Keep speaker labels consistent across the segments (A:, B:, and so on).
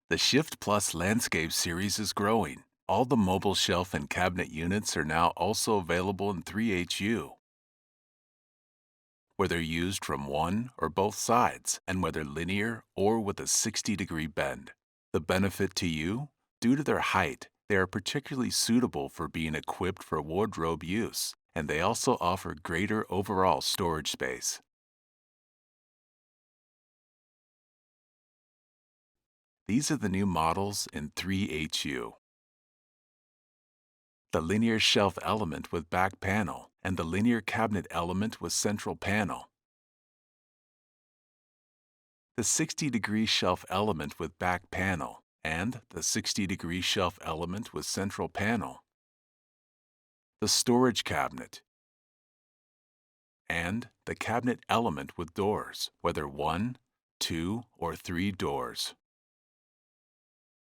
A: The Shift Plus Landscape series is growing. All the mobile shelf and cabinet units are now also available in 3HU, whether used from one or both sides, and whether linear or with a 60-degree bend. The benefit to you? Due to their height, they are particularly suitable for being equipped for wardrobe use, and they also offer greater overall storage space. These are the new models in 3HU. The linear shelf element with back panel and the linear cabinet element with central panel. The 60-degree shelf element with back panel and the 60-degree shelf element with central panel. The storage cabinet and the cabinet element with doors, whether 1, 2, or 3 doors.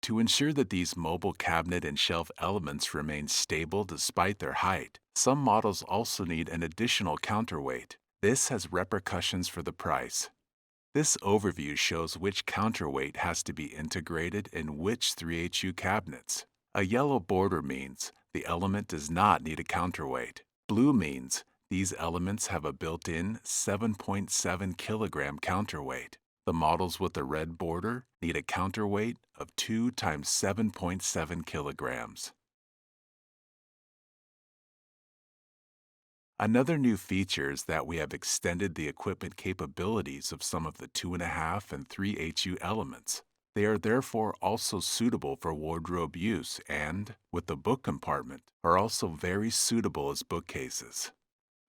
A: To ensure that these mobile cabinet and shelf elements remain stable despite their height, some models also need an additional counterweight. This has repercussions for the price. This overview shows which counterweight has to be integrated in which 3HU cabinets. A yellow border means the element does not need a counterweight. Blue means these elements have a built-in 7.7 kilogram counterweight. The models with the red border need a counterweight of 2 times 7.7 kilograms. Another new feature is that we have extended the equipment capabilities of some of the 2.5 and 3HU elements. They are therefore also suitable for wardrobe use and, with the book compartment, are also very suitable as bookcases.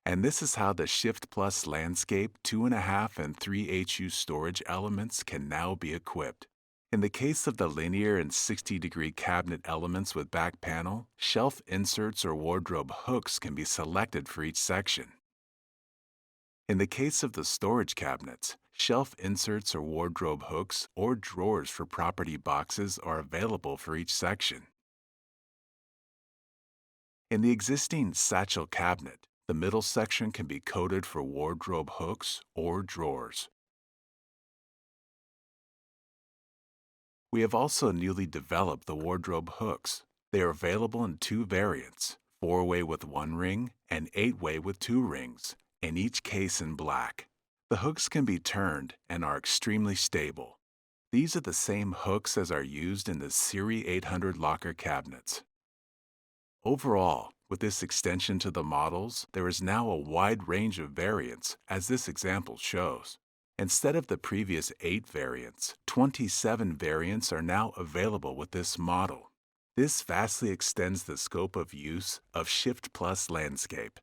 A: And this is how the Shift Plus Landscape 2.5 and 3HU storage elements can now be equipped. In the case of the linear and 60-degree cabinet elements with back panel, shelf inserts or wardrobe hooks can be selected for each section. In the case of the storage cabinets, shelf inserts or wardrobe hooks or drawers for property boxes are available for each section. In the existing satchel cabinet, the middle section can be coded for wardrobe hooks or drawers. We have also newly developed the wardrobe hooks. They are available in 2 variants, 4-way with 1 ring and 8-way with 2 rings, in each case in black. The hooks can be turned and are extremely stable. These are the same hooks as are used in the Series 800 locker cabinets. Overall, with this extension to the models, there is now a wide range of variants, as this example shows. Instead of the previous 8 variants, 27 variants are now available with this model. This vastly extends the scope of use of Shift Plus Landscape.